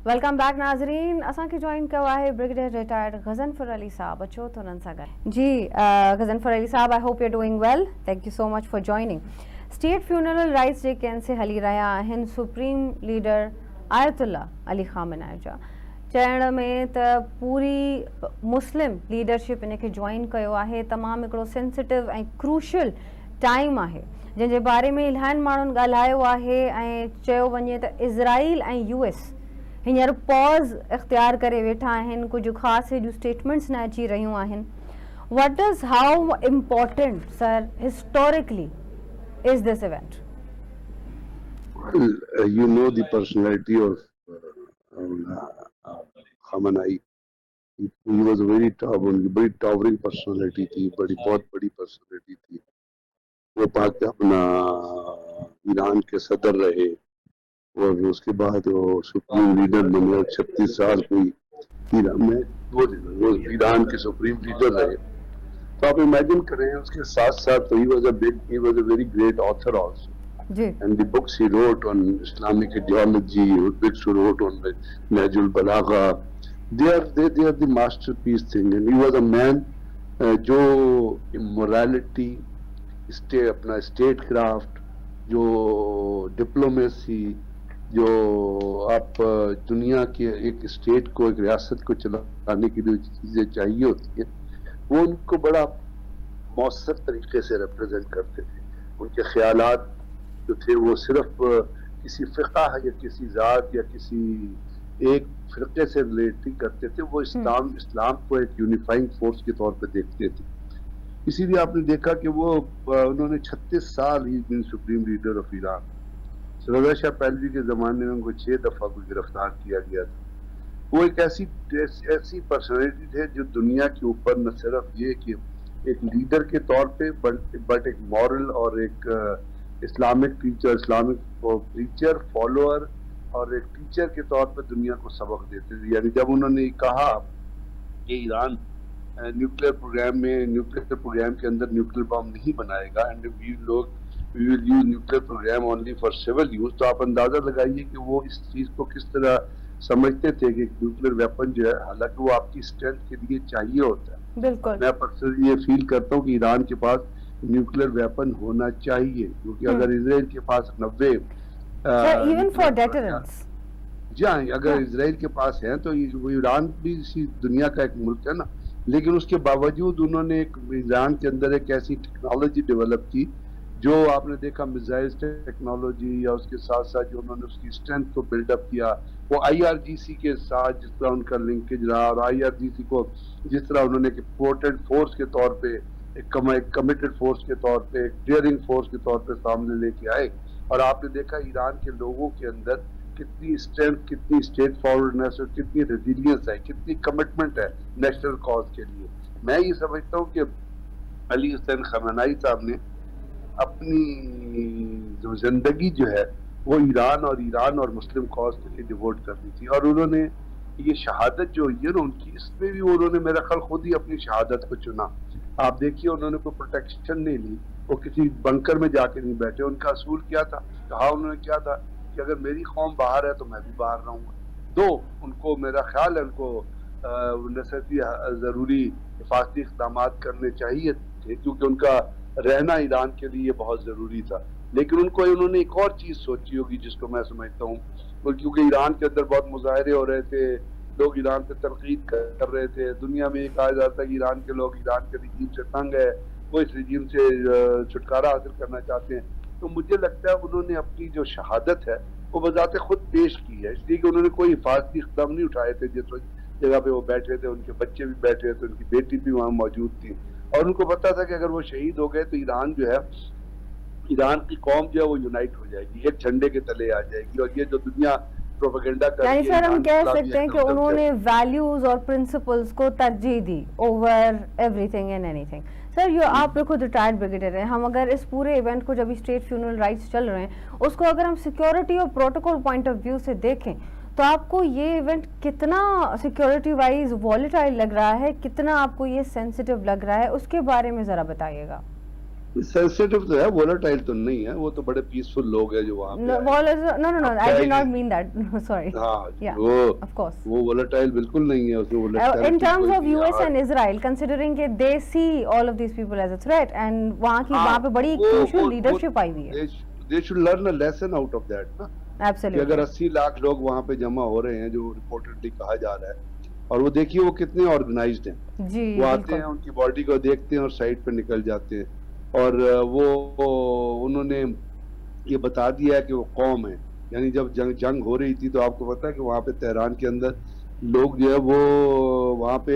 Welcome back नाज़रीन। असांखे join कयो आहे ब्रिगेडियर रिटायर्ड गज़नफर अली साहब। अचो त उन्हनि सां गॾु। जी गज़नफर अली साहब, I hope you are doing well. Thank you so much for joining. State funeral rites जेके आहिनि से हली रहिया आहिनि supreme leader Ayatollah Ali Khamenei जा चवण में त पूरी मुस्लिम लीडरशिप इनखे जॉइन कयो आहे। तमामु हिकिड़ो सेंसिटिव ऐं क्रूशल टाइम आहे जंहिंजे बारे में इलाही माण्हुनि ॻाल्हायो आहे ऐं चयो वञे त इज़राइल ऐं US हींअर पॉज़ इख्तियार करे वेठा आहिनि। कुझु ख़ासि हेॾियूं स्टेटमेंट्स न अची रहियूं आहिनि। What does how important sir historically is this event? Well, you know the personality of Khamenei. He was a very towering personality थी, बहुत बड़ी personality थी। वो पाक अपना ईरान के सदर रहे और उसके बाद वो सुप्रीम लीडर बने। 36 साल कोई ईरान में वो ईरान के सुप्रीम लीडर रहे। तो आप इमेजिन करें, उसके साथ साथ he was a very great author also. And the books he wrote on Islamic ideology, books he wrote on Nahjul Balagha, they are the masterpiece thing. And he was a man जो morality, अपना state craft, जो diplomacy, जो आप दुनिया के एक state को, एक रियासत को चलाने के लिए चीजें चाहिए होती है, वो उनको बड़ा मौसर तरीके से रिप्रेजेंट करते थे। उनके ख्यालात जो थे वो सिर्फ किसी फ़िक़्ह या किसी ज़ात या किसी एक फ़िरक़े से रिलेट नहीं करते थे। वो इस्लाम को एक यूनिफाइंग फोर्स के तौर पे देखते थे। इसीलिए आपने देखा कि वो उन्होंने 36 साल he been supreme leader of Iran. Reza Shah Pahlavi के ज़माने में उनको 6 दफ़ा को गिरफ्तार किया गया था। वो एक ऐसी पर्सनैलिटी थे जो दुनिया के ऊपर न सिर्फ ये कि एक लीडर के तौर पे बट एक मॉरल और एक इस्लामिक प्रीचर, फॉलोअर और एक टीचर के तौर पे दुनिया को सबक देते थे। यानी जब उन्होंने कहा कि ईरान न्यूक्लियर प्रोग्राम के अंदर न्यूक्लियर बम नहीं बनाएगा and we will use nuclear programme only for civil use, तो आप अंदाजा लगाइए कि वो इस चीज को किस तरह समझते थे कि न्यूक्लियर वेपन जो है, हालांकि वो आपकी स्ट्रेंथ के लिए चाहिए होता है। बिल्कुल। मैं पर्सनली ये फील करता हूँ कि ईरान के पास न्यूक्लियर वेपन होना चाहिए, क्योंकि अगर इसराइल के पास 90 इवन फॉर डेटरेंस, जी हाँ, अगर इसराइल के पास है तो ईरान भी इसी दुनिया का एक मुल्क है ना, लेकिन उसके बावजूद उन्होंने ईरान के अंदर एक ऐसी टेक्नोलॉजी डेवलप की जो आपने देखा मिसाइल टेक्नोलॉजी, या उसके साथ साथ जो उन्होंने उसकी स्ट्रेंथ को बिल्डअप किया, वो IRGC के साथ जिस तरह उनका लिंकेज रहा और IRGC को जिस तरह उन्होंने एक पोर्टेड फोर्स के तौर पे, एक कमिटेड फोर्स के तौर पे, एक डेयरिंग फोर्स के तौर पे सामने लेके आए। और आपने देखा ईरान के लोगों के अंदर कितनी स्ट्रेंथ, कितनी स्टेट फॉरवर्डनेस और कितनी रेजिलियंस है, कितनी कमिटमेंट है नेशनल कॉज के लिए। मैं ये समझता हूँ कि अली हुसैन खamenei साहब ने अपनी जो जिंदगी जो है वो ईरान और मुस्लिम कॉज के लिए डिवोट कर दी थी। और उन्होंने ये शहादत जो हुई है ना उनकी, इसमें भी उन्होंने मेरा ख्याल खुद ही अपनी शहादत को चुना। आप देखिए, उन्होंने कोई प्रोटेक्शन नहीं ली, वो किसी बंकर में जाके नहीं बैठे। उनका असूल क्या था, कहा उन्होंने क्या था कि अगर मेरी कौम बाहर है तो मैं भी बाहर रहूंगा। दो, उनको मेरा ख्याल है उनको नसरती ज़रूरी हिफाजती इक़दाम करने चाहिए थे, क्योंकि उनका रहना ईरान के लिए बहुत ज़रूरी था। लेकिन उन्होंने एक और चीज़ सोची होगी जिसको मैं समझता हूँ, क्योंकि ईरान के अंदर बहुत मुजाहरे हो रहे थे, लोग ईरान पे तनकीद कर रहे थे। दुनिया में ये कहा जाता है कि ईरान के लोग ईरान के रजीम से तंग है, वो इस रजीम से छुटकारा हासिल करना चाहते हैं। तो मुझे लगता है उन्होंने अपनी जो शहादत है वो बजाते खुद पेश की है, इसलिए कि उन्होंने कोई हिफाजती इक़दाम नहीं उठाए थे। जिस जगह पे वो बैठे थे उनके बच्चे भी बैठे थे, उनकी बेटी भी वहाँ मौजूद थी, और उनको पता था कि अगर वो शहीद हो गए तो ईरान जो है, ईरान की कौम जो है वो यूनाइट हो जाएगी, एक झंडे के तले आ जाएगी। और ये जो दुनिया प्रोपेगेंडा कर रही है, सर हम कह सकते हैं कि उन्होंने वैल्यूज और प्रिंसिपल्स को तरजीह दी over everything and anything. Sir ये आप खुद रिटायर्ड ब्रिगेडियर हैं, हम अगर इस पूरे इवेंट को, जब स्टेट फ्यूनरल राइट्स चल रहे हैं, उसको अगर हम सिक्योरिटी और प्रोटोकॉल पॉइंट ऑफ व्यू से देखें तो आपको ये इवेंट कितना सिक्योरिटी वाइज वॉलेटाइल लग रहा है, कितना आपको ये सेंसिटिव लग रहा है, उसके बारे में ज़रा बताइएगा। सेंसिटिव तो है, वोलेटाइल तो नहीं है, वो तो बड़े पीसफुल लोग हैं जो वहाँ पे No, आए। no, अब I क्या did not ये, mean that. No, sorry. हाँ Yeah, वो of course. वोलेटाइल बिल्कुल नहीं है, उसमें In वोलेटिलिटी terms कोई of नहीं है। US and Israel, considering that they see all of these people as a threat, and वहाँ पे बड़ी वो crucial leadership आई हुई है. They should learn a lesson out of that ना, कि Absolutely. अगर 80 लाख लोग वहाँ पे जमा हो रहे हैं जो रिपोर्टेडली कहा जा रहा है, और वो देखिए वो कितने ऑर्गेनाइज्ड हैं, जी वो आते बिल्कुल. हैं उनकी बॉडी को देखते हैं और साइड पे निकल जाते हैं, और वो उन्होंने ये बता दिया है कि वो कौम है। यानी जब जंग हो रही थी तो आपको पता है कि वहाँ पे तेहरान के अंदर लोग जो है वो वहाँ पे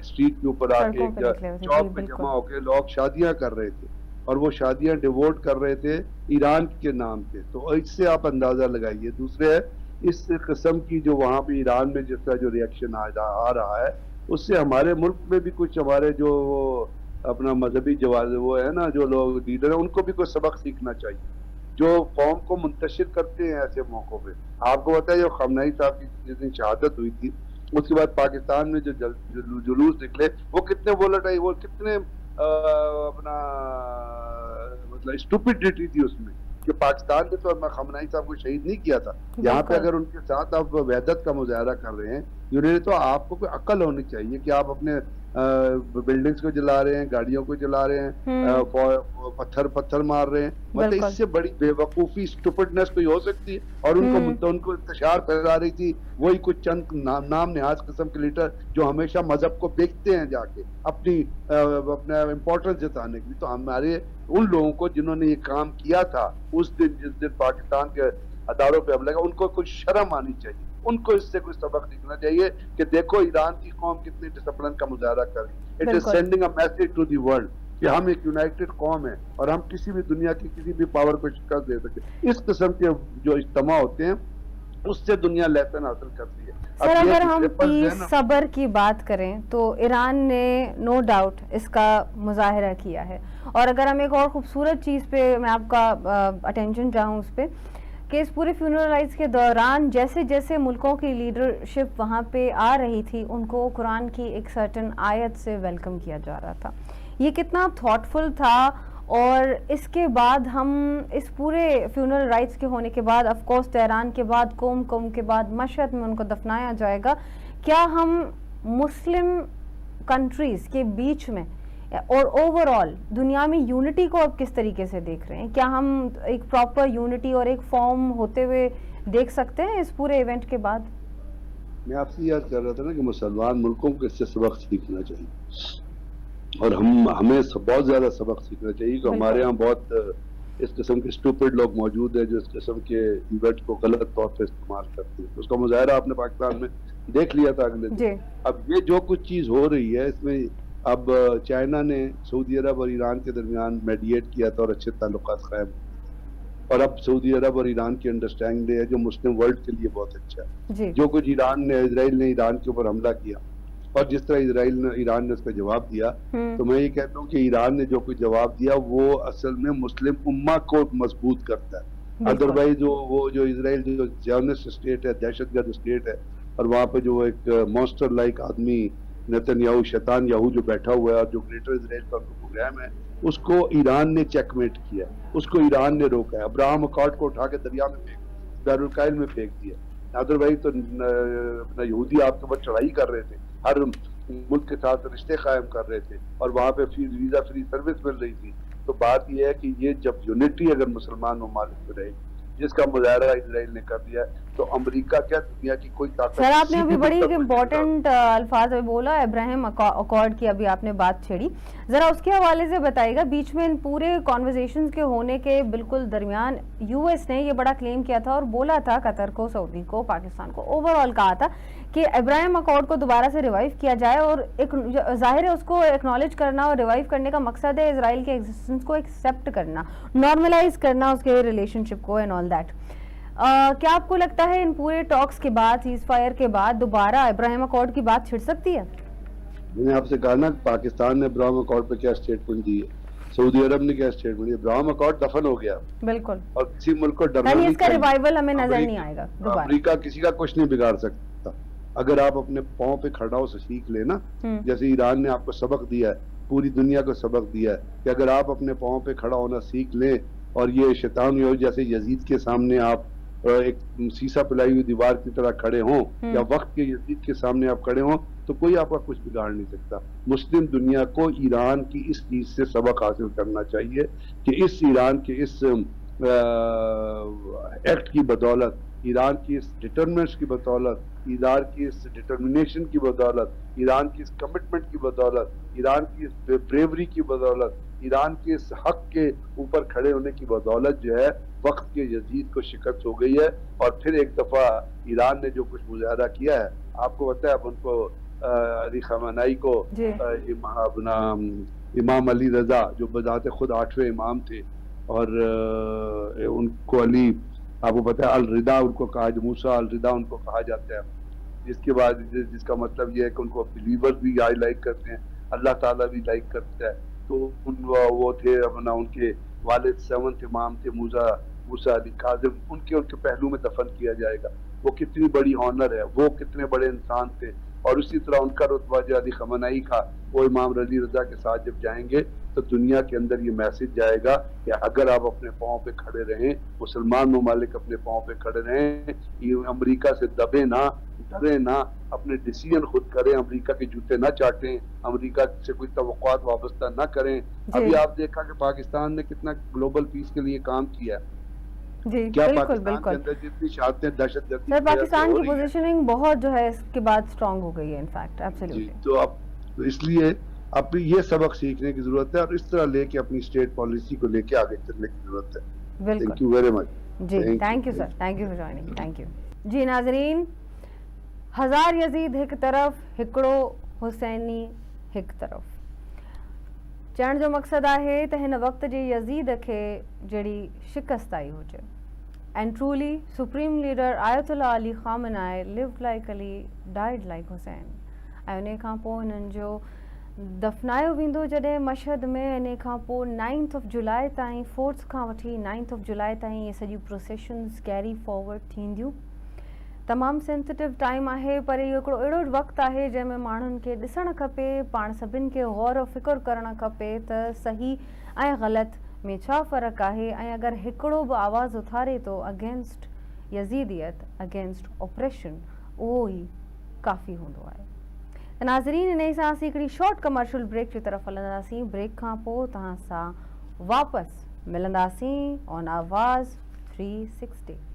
स्ट्रीट के ऊपर आके सड़कों पे निकले हुए थे, जी चौक पे बिल्कुल. जमा होके लोग शादियां कर रहे थे, और वो शादियां डिवोट कर रहे थे ईरान के नाम पे। तो इससे आप अंदाजा लगाइए। दूसरे है, इस किस्म की जो वहाँ पे ईरान में जिसका जो रिएक्शन आ रहा है, उससे हमारे मुल्क में भी कुछ हमारे जो अपना मजहबी जवाज वो है ना, जो लोग लीडर है, उनको भी कोई सबक सीखना चाहिए, जो कौम को मुंतशिर करते हैं ऐसे मौकों पे। आपको पता है जो खमनाई साहब की जिस दिन शहादत हुई थी, उसके बाद पाकिस्तान में जो जुलूस निकले, वो कितने वोलेटाइल, वो कितने अपना मतलब स्टूपिडिटी थी उसमें, कि पाकिस्तान ने तो खमनाई साहब को शहीद नहीं किया था। यहाँ पे अगर उनके साथ आप वहदत का मुजाहरा कर रहे हैं, यूनियन, तो आपको कोई अक्ल होनी चाहिए कि आप अपने बिल्डिंग्स को जला रहे हैं, गाड़ियों को जला रहे हैं, पत्थर मार रहे हैं, मतलब इससे बड़ी बेवकूफी स्टूपिडनेस कोई हो सकती है। और उनको इंतशार फैला रही थी वही कुछ चंद नाम निहाज किस्म के लीडर जो हमेशा मजहब को बेचते हैं जाके अपना इम्पोर्टेंस जताने के लिए। तो हमारे उन लोगों को जिन्होंने ये काम किया था उस दिन, जिस दिन पाकिस्तान के अदारों पे हमला, उनको कुछ शर्म आनी चाहिए, उनको इससे कोई सबक सीखना चाहिए कि देखो ईरान की कौम कितनी डिसिप्लिन का मुजाहरा कर रही है। It is sending a message to the world कि हम एक यूनाइटेड कौम है और हम किसी भी दुनिया की किसी भी पावर को शिकस्त दे सकते। इस किस्म के जो इज्तिमा होते हैं उससे दुनिया लेसन हासिल करती है। सर अगर हम पीस सबर की बात करें तो ईरान ने नो डाउट इसका मुजाहिरा किया है। और अगर हम एक और खूबसूरत चीज़ पे मैं आपका अटेंशन चाहूँ उस पर, कि इस पूरे फ्यूनरल राइट्स के दौरान जैसे जैसे मुल्कों की लीडरशिप वहाँ पे आ रही थी, उनको कुरान की एक सर्टन आयत से वेलकम किया जा रहा था। ये कितना थॉटफुल था। और इसके बाद हम इस पूरे फ्यूनरल राइट्स के होने के बाद, ऑफ कोर्स तेहरान के बाद कोम के बाद मशहद में उनको दफनाया जाएगा। क्या हम मुस्लिम कंट्रीज़ के बीच में और ओवरऑल दुनिया में यूनिटी को अब किस तरीके से देख रहे हैं? क्या हम एक प्रॉपर यूनिटी और एक फॉर्म होते हुए देख सकते हैं इस पूरे इवेंट के बाद? मैं आपसे याद कर रहा था ना कि मुसलमान मुल्कों को इससे सबक सीखना चाहिए, और हमें बहुत ज्यादा सबक सीखना चाहिए कि हमारे यहाँ बहुत इस किस्म के स्टूपिड लोग मौजूद हैं जो इस किस्म के इवेंट को गलत तौर पे इस्तेमाल करते हैं। उसका मुजाहरा आपने पाकिस्तान में देख लिया था अगले दिन। अब ये जो कुछ चीज हो रही है इसमें अब चाइना ने सऊदी अरब और ईरान के दरमियान मेडिएट किया था और अच्छे ताल्लुकात कायम, और अब सऊदी अरब और ईरान की अंडरस्टैंडिंग है जो मुस्लिम वर्ल्ड के लिए बहुत अच्छा है। जो कुछ इजराइल ने ईरान के ऊपर हमला किया और जिस तरह ईरान ने उसका जवाब दिया, तो मैं ये कहता हूँ कि ईरान ने जो कुछ जवाब दिया वो असल में मुस्लिम उम्मा को मजबूत करता है। अदरवाइज वो जो इजराइल जो ज़ियोनिस्ट स्टेट है, दहशतगर्द स्टेट है, और वहाँ पे जो एक मॉन्स्टर लाइक आदमी नेतन्याहू, शैतान याहू जो बैठा हुआ है और जो ग्रेटर इजराइल का प्रोग्राम है, उसको ईरान ने चेकमेट किया, उसको ईरान ने रोका है। अब्राहम अकॉर्ड को उठा के दरिया में दारुल में फेंक दिया। अदरवाइज तो अपना यहूदी आपके ऊपर चढ़ाई कर रहे थे, हर मुल्क के साथ रिश्ते कायम कर रहे थे, और वहाँ पे वीजा फ्री सर्विस मिल रही थी। तो बात यह है कि ये जब यूनिटी अगर मुसलमान ममालिक में रहेगी, जिसका मुजाहरा इजराइल ने कर दिया, तो अमेरिका क्या दुनिया की कोई ताकत। सर आपने अभी बड़ी इम्पोर्टेंट अल्फाज में बोला, इब्राहिम अकॉर्ड की अभी आपने बात छेड़ी, जरा उसके हवाले से बताइएगा। बीच में इन पूरे कॉन्वर्सेशंस के होने के बिल्कुल दरमियान यूएस ने ये बड़ा क्लेम किया था और बोला था कतर को, सऊदी को, पाकिस्तान को, ओवरऑल कहा था कि इब्राहिम अकॉर्ड को दोबारा से रिवाइव किया जाए, और एक जाहिर है उसको एक्नॉलेज करना और रिवाइव करने का मकसद है इजराइल के एग्जिस्टेंस को एक्सेप्ट करना, नॉर्मलाइज करना उसके रिलेशनशिप को एंड ऑल दैट। क्या आपको लगता है इन पूरे टॉक्स के बाद, सीज फायर के बाद दोबारा इब्राहिम अकॉर्ड की बात छिड़ सकती है? मैंने आपसे कहा ना पाकिस्तान ने इब्राहिम अकॉर्ड पे क्या स्टेटमेंट दी है, सऊदी अरब ने क्या स्टेटमेंट दिया। इब्राहिम अकॉर्ड दफन हो गया बिल्कुल, और किसी मुल्क को डरना नहीं, इसका रिवाइवल हमें नजर नहीं आएगा दोबारा। अमेरिका किसी का कुछ नहीं बिगाड़ सकता अगर आप अपने पांव पे खड़ा हो सीख लेना। जैसे ईरान ने आपको सबक दिया है पूरी दुनिया को सबक दिया है कि अगर आप अपने पाँव पे खड़ा होना सीख लें और ये शैतान हो जैसे यजीद के सामने आप एक शीशा पिलाई हुई दीवार की तरह खड़े हों या वक्त के यजीद के सामने आप खड़े हों तो कोई आपका कुछ बिगाड़ नहीं सकता। मुस्लिम दुनिया को ईरान की इस चीज से सबक हासिल करना चाहिए कि इस ईरान के इस एक्ट की बदौलत, ईरान की इस डिटरमेंट्स की बदौलत, ईरान की इस डिटर्मिनेशन की बदौलत, ईरान की इस कमिटमेंट की बदौलत, ईरान की इस ब्रेवरी की बदौलत, ईरान के इस हक के ऊपर खड़े होने की बदौलत जो है वक्त के यजीद को शिकस्त हो गई है। और फिर एक दफा ईरान ने जो कुछ मुजाहरा किया है, आपको पता है अब उनको अली खamenei को अपना इमाम अली रजा जो बजाते खुद 8वें इमाम थे और उनको अली, आपको पता है अल रिदा उनको कहा, मूसा अल रिदा उनको कहा जाता है, जिसके बाद जिसका मतलब ये है कि उनको बिलीवर्स भी लाइक करते हैं, अल्लाह ताला भी लाइक करता है। तो वो थे अपना उनके वालिद 7th इमाम थे मूसा अली काजिम, उनके पहलू में दफन किया जाएगा। वो कितनी बड़ी ऑनर है, वो कितने बड़े इंसान थे। और उसी तरह उनका रुतबा जो अली खamenei का, वो इमाम अली रजा के साथ जब जाएंगे तो दुनिया के अंदर ये मैसेज जाएगा कि अगर आप अपने पाँव पे खड़े रहें, मुसलमान ममालिक अपने पाँव पे खड़े रहें, ये अमेरिका से दबे ना, डरे ना, अपने डिसीजन खुद करें, अमेरिका के जूते ना चाटें, अमेरिका से कोई तवक्कुआत वाबस्ता ना करें। अभी आप देखा कि पाकिस्तान ने कितना ग्लोबल पीस के लिए काम किया है। जी क्या बिल्कुल पाकिस्तान बिल्कुल के अंदर जितनी शहादतें दहशतगर्दी सर, पाकिस्तान की पोजीशनिंग बहुत जो है इसके बाद स्ट्रांग हो गई है इनफैक्ट, एब्सोल्युटली। तो अब तो इसलिए अब ये सबक सीखने की जरूरत है और इस तरह लेके अपनी स्टेट पॉलिसी को लेके आगे चलने की जरूरत है। बिल्कुल। Thank you very much. जी thank you sir, thank you for joining, thank you. जी नाज़रीन, 1000 यजीद हिक तरफ़, हिकिड़ो हुसैनी हिक तरफ़। चवण जो मक़सदु आहे त हिन वक़्त जे यज़ीद खे जहिड़ी शिकस्त आई हुजे। And truly supreme leader Ayatollah Ali Khamenei lived like Ali, died like Hussain. ऐं उन खां पोइ हिननि जो दफ़नायो वेंदो जॾहिं मशहद में। इन खां पोइ 9th of जुलाई ताईं, 4th खां वठी 9th of जुलाई ताईं ये सॼियूं प्रोसेशन्स कैरी फॉरवर्ड थींदियूं। तमामु सेंसिटिव टाइम आहे, पर इहो हिकिड़ो अहिड़ो वक़्तु आहे जंहिंमें माण्हुनि खे ॾिसणु खपे, पाण सभिनि खे गौर फ़िक्र करणु खपे त सही ऐं ग़लति में छा फ़र्क़ु आहे। ऐं अगरि हिकिड़ो बि आवाज़ु उथारे थो अगेंस्ट यज़ीदियत, अगेंस्ट ऑपरेशन, उहो ई काफ़ी हूंदो आहे। त नाज़रीन, इन ई सां असीं हिकिड़ी शॉर्ट कमर्शियल ब्रेक जी तरफ़ हलंदासीं। ब्रेक खां पोइ तव्हां सां वापसि मिलंदासीं ऑन आवाज़ 360।